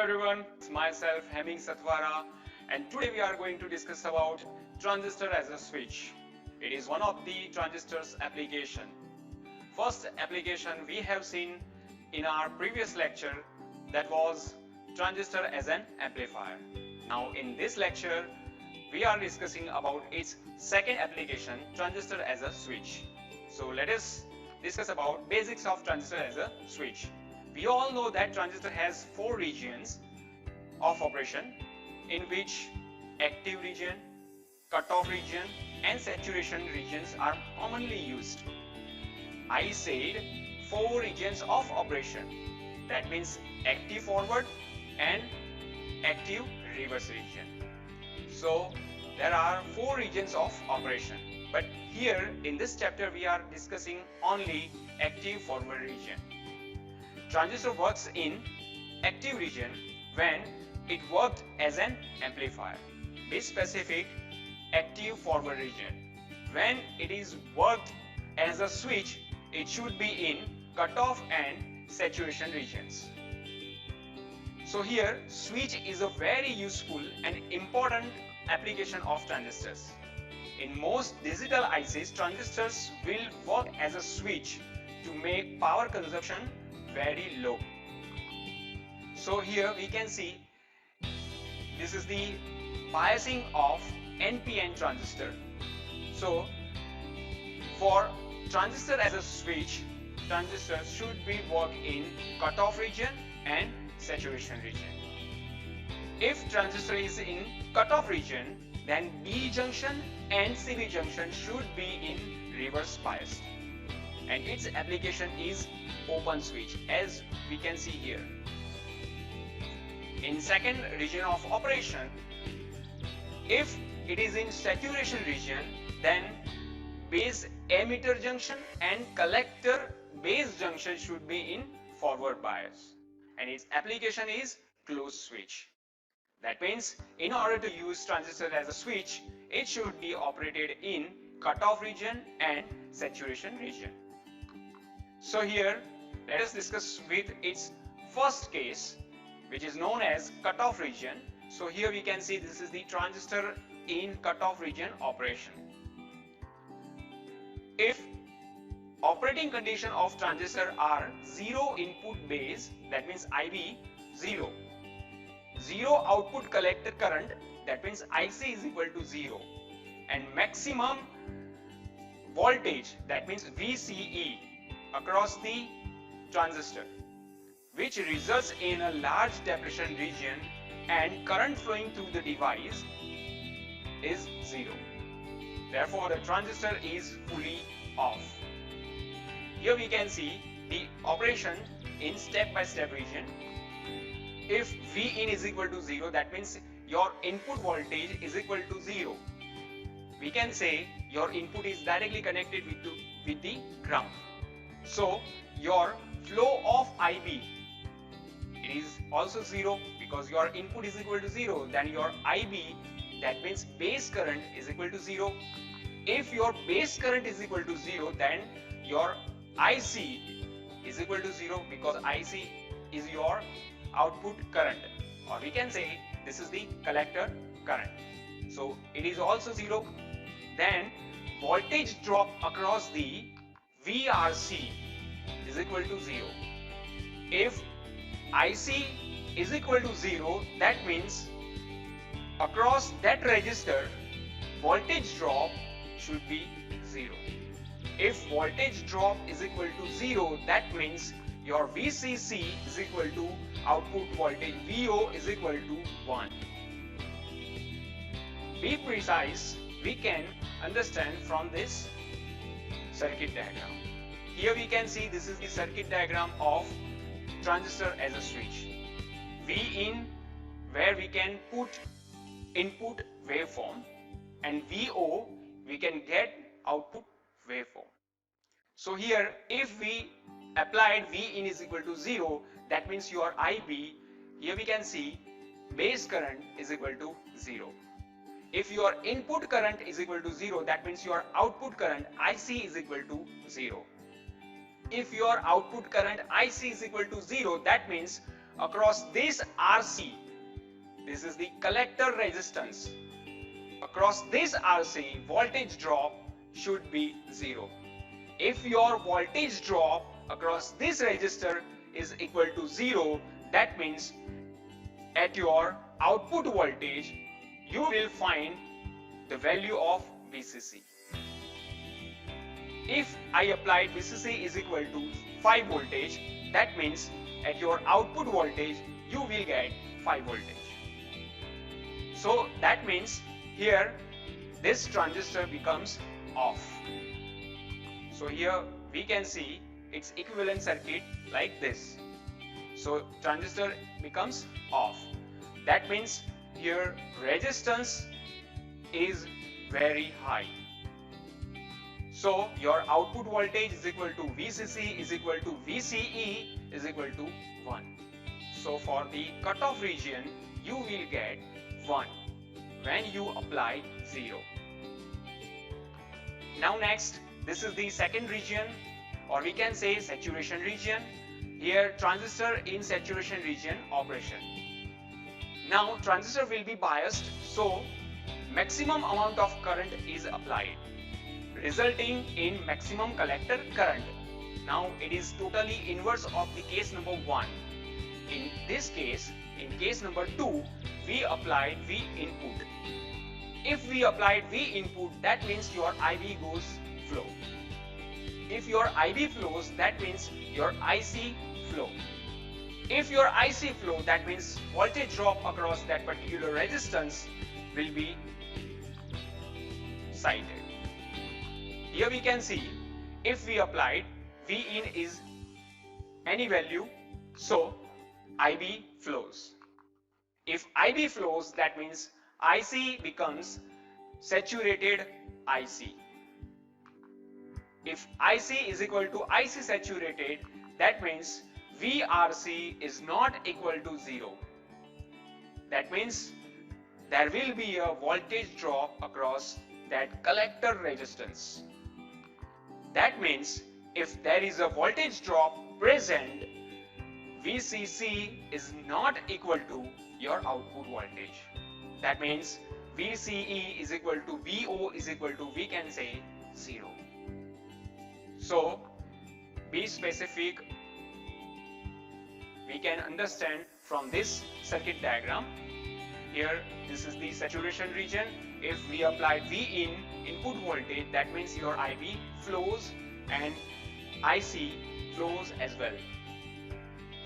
everyone, it's myself Heming Satvara, and today we are going to discuss about transistor as a switch. It is one of the transistors application. First application we have seen in our previous lecture, that was transistor as an amplifier. Now in this lecture we are discussing about its second application, transistor as a switch. So let us discuss about basics of transistor as a switch. We all know that transistor has four regions of operation, in which active region, cutoff region and saturation regions are commonly used. I said four regions of operation, that means active forward and active reverse region. So there are four regions of operation, but here in this chapter we are discussing only active forward region. Transistor works in active region when it worked as an amplifier. Be specific, active forward region. When it is worked as a switch, it should be in cutoff and saturation regions. So here switch is a very useful and important application of transistors. In most digital ICs, transistors will work as a switch to make power consumption very low. So here we can see this is the biasing of NPN transistor. So for transistor as a switch, transistor should be work in cutoff region and saturation region. If transistor is in cutoff region, then B junction and CV junction should be in reverse biased, and its application is open switch, as we can see here. In second region of operation, if it is in saturation region, then base emitter junction and collector base junction should be in forward bias, and its application is closed switch. That means in order to use transistor as a switch, it should be operated in cutoff region and saturation region. So here let us discuss with its first case, which is known as cutoff region. So here we can see this is the transistor in cutoff region operation. If operating condition of transistor are zero input base, that means IB 0, zero output collector current, that means IC is equal to 0, and maximum voltage, that means VCE, across the transistor, which results in a large depletion region and current flowing through the device is 0. Therefore the transistor is fully off. Here we can see the operation in step-by-step region. If Vin is equal to 0, that means your input voltage is equal to 0. We can say your input is directly connected with the ground. So your flow of IB, it is also 0, because your input is equal to 0, then your IB, that means base current, is equal to 0. If your base current is equal to 0, then your IC is equal to 0, because IC is your output current, or we can say this is the collector current. So it is also 0. Then voltage drop across the VRC is equal to 0. If IC is equal to 0, that means across that resistor voltage drop should be 0. If voltage drop is equal to 0, that means your VCC is equal to output voltage VO is equal to 1. Be precise, we can understand from this circuit diagram. Here we can see this is the circuit diagram of transistor as a switch. Vin, where we can put input waveform, and VO we can get output waveform. So here if we applied Vin is equal to 0, that means your IB, here we can see base current is equal to 0. If your input current is equal to 0, that means your output current IC is equal to 0. If your output current IC is equal to 0, that means across this RC, this is the collector resistance, across this RC voltage drop should be 0. If your voltage drop across this resistor is equal to 0, that means at your output voltage you will find the value of VCC. If I applied VCC is equal to 5 voltage, that means at your output voltage you will get 5 voltage. So that means here this transistor becomes off. So here we can see its equivalent circuit like this. So transistor becomes off. That means here resistance is very high. So your output voltage is equal to VCC is equal to VCE is equal to 1. So for the cutoff region you will get 1 when you apply 0. Now next, this is the second region, or we can say saturation region. Here transistor in saturation region operation. Now transistor will be biased, so maximum amount of current is applied, resulting in maximum collector current. Now it is totally inverse of the case number 1. In this case, in case number 2, we applied V input. If we applied V input, that means your IB goes flow. If your IB flows, that means your IC flow. If your IC flow, that means voltage drop across that particular resistance will be cited. Here we can see if we applied V in is any value, so IB flows. If IB flows, that means IC becomes saturated IC. If IC is equal to IC saturated, that means VRC is not equal to 0. That means there will be a voltage drop across that collector resistance. That means if there is a voltage drop present, VCC is not equal to your output voltage. That means VCE is equal to VO is equal to, we can say, 0. So be specific. We can understand from this circuit diagram. Here this is the saturation region. If we apply V in input voltage, that means your IB flows and IC flows as well.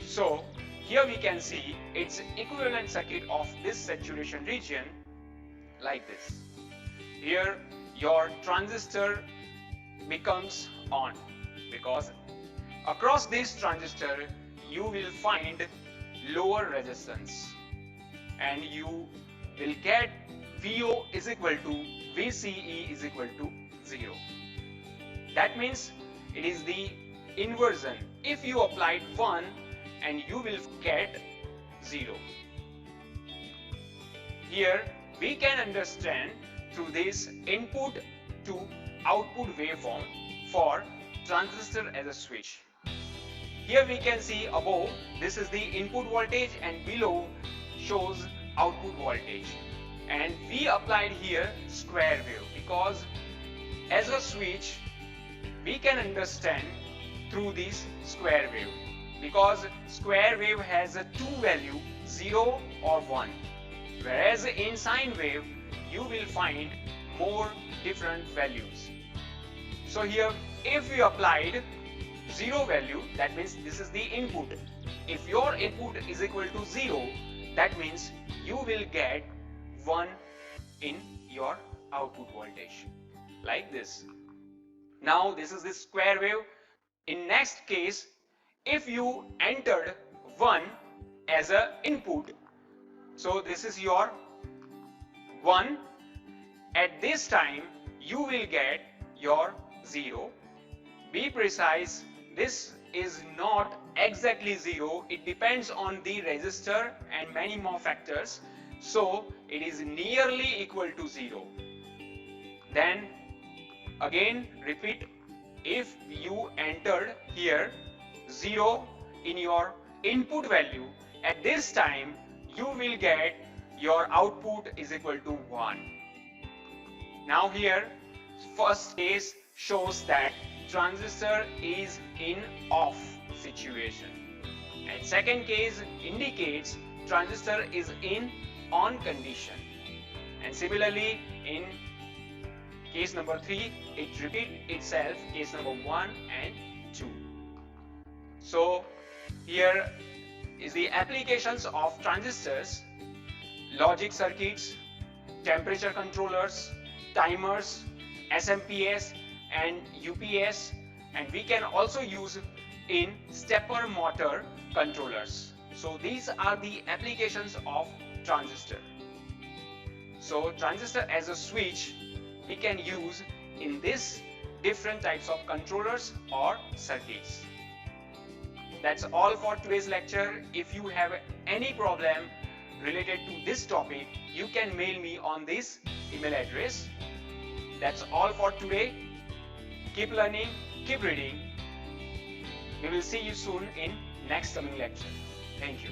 So here we can see its equivalent circuit of this saturation region like this. Here your transistor becomes on, because across this transistor you will find lower resistance and you will get VO is equal to VCE is equal to 0. That means it is the inversion. If you applied 1 and you will get 0. Here we can understand through this input to output waveform for transistor as a switch. Here we can see above, this is the input voltage and below shows output voltage, and we applied here square wave because as a switch we can understand through this square wave, because square wave has a two value 0 or 1, whereas in sine wave you will find more different values. So here if we applied 0 value, that means this is the input. If your input is equal to 0, that means you will get 1 in your output voltage like this. Now this is the square wave. In next case, if you entered 1 as a input, so this is your 1, at this time you will get your 0. Be precise, this is not exactly 0, it depends on the resistor and many more factors, so it is nearly equal to 0. Then again repeat, if you entered here 0 in your input value At this time, you will get your output is equal to 1. Now here, first case shows that transistor is in off situation. And second case indicates transistor is in on condition. And similarly, in case number 3, it repeats itself, case number 1 and 2. So here is the applications of transistors: logic circuits, temperature controllers, timers, SMPS and UPS, and we can also use in stepper motor controllers. So these are the applications of transistor. So transistor as a switch we can use in this different types of controllers or circuits. That's all for today's lecture. If you have any problem related to this topic, you can mail me on this email address. That's all for today. Keep learning, keep reading. We will see you soon in next coming lecture. Thank you.